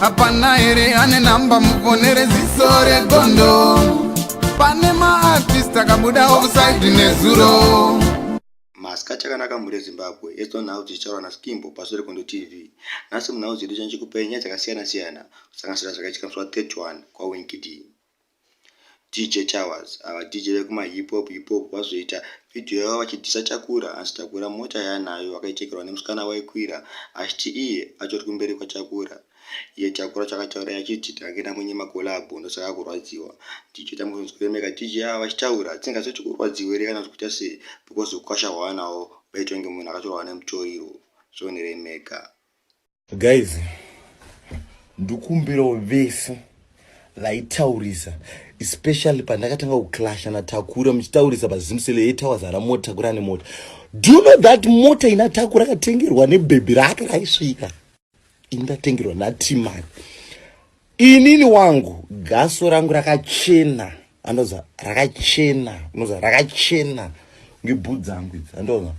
Hapana ere ane namba muponere zisore gondo. Pane ma-artist akabuda offside nezuro. Masika chakanaka muri Zimbabwe. Esto nhau tichaura naskimbo pasure kondo TV. Nasi munau zidu chanchikupei nyaya dzakasiyana-siyana kusanganisira zvakaitika musi wa31 kwaWinky D. DJ Towers, ava DJ vekuma hip hop vazoita video yavo vachidhisa Chakura, asi Chakura mota yaanayo vakaichekerwa nemusikana waikwira achiti iye achori kumberi kwaChakura. Iye Chakura chakataura achiti takenda mwenye makolabho ndosaka kurwadziwa. DJ tamuzoremeka DJ ava vachitaura tisingazochi kurwadziwa ere kana kuita sei because ukwasha hwanawo vaitwa kunge munhu akatorwa nemutoriro. Zvoneremeka. Guys, ndikumbirawo vese vaitaurisa especially pandakatanga kuclasha naTakura muchitaurisa paZimsele yeTowers ramota Takura nemota. Do you know that mota ina Takura akatengerwa nebhebhi rake raisvika indatengerwa naTimani. Inini wangu gaso rangu rakachena, andoza rakachena, unoza rakachena ngebhudzi dzangu idzi, andoza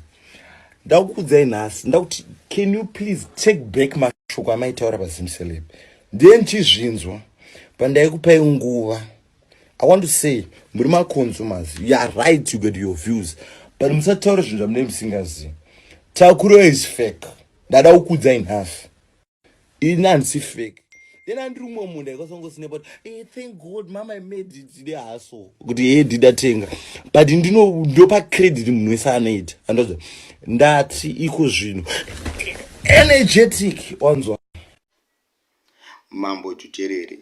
ndakukudzai nhasi ndakuti can you please take back mashoko amaitaura paZimsele then chizvinzwa pandaikupai nguva. I want to say muri consumers, you are right, you get your views, but musataura zvinhu zvamunenge musingazivi. Takura is fake. Ndada kukudzai nhasi ini handisi fake. Then andiri mumwe munhu aikasongosine but thank God mama I made it today haso kuti didatenga but ndopa credit munhu wese anoita andoza ndati iko zvinhu energetic wanzwa. Mambo Tuterere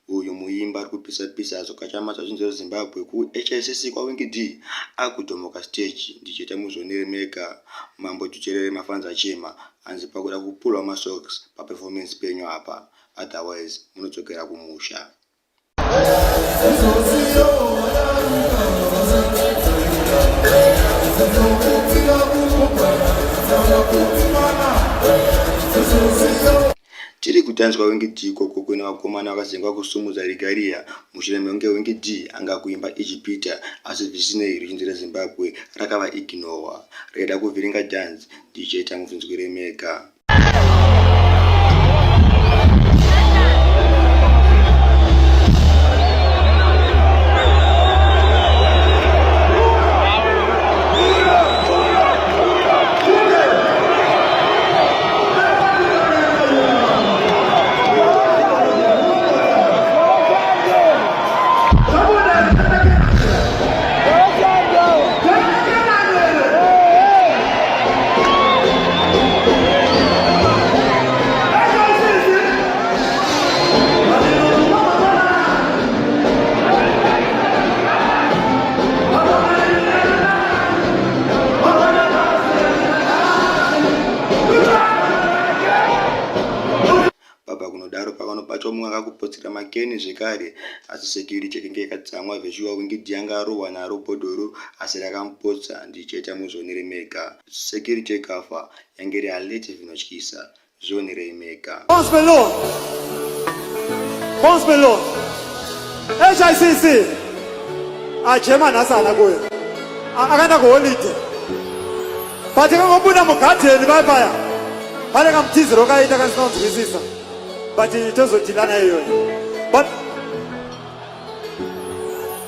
uyu muimba ari kupisa azokachama zvinhu Zimbabwe ku-HICC kwaWinky D akudhomoka stage ndichita muzoneremeka. Mambo Tuterere mafanzi achema anzi pakuda kupulwa masocks paperformance penyu apa, otherwise munodzokera kumusha. Tiri kutanzwa Winky D koko kwena vakomana vakazengwa kusumudza Rigaria mushure mekunge Winky D anga kuimba Ijipita asi zvisinei ruzhinji reZimbabwe rakava ignowa reda kuvhiringa dance. DJ Tamufudzi kuremeka. Kupotsera makeni zvekare asi security chekenge yakatsamwa vheshuwa Winky D anga arohwa naro bhodhoro asi rakamupotsa ndicheta muzoneremeka. Security ikafa yange reality zvinotyisa. Zvoneremeka. Once below HICC achema nasana kuyo akaenda kuholiday but kangobuda mugadheni paya pane kamutiziro kaita kasinonzwisisa but tozodilana iyoyo. But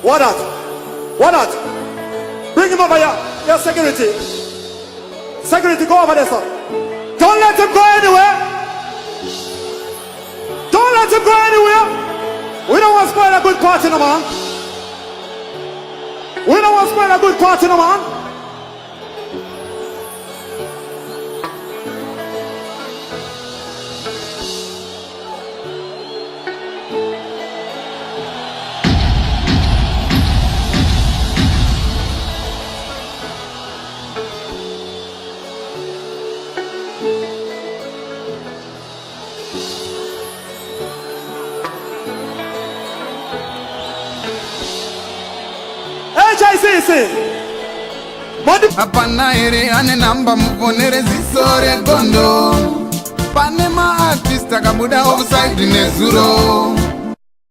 what not? Bring him over here. Your security, go over there, sir. Don't let him go anywhere. We don't want to spoil a good party no man. Hapana ere ane namba muponere zisore gondo. Pane ma-artist akabuda offside nezuro.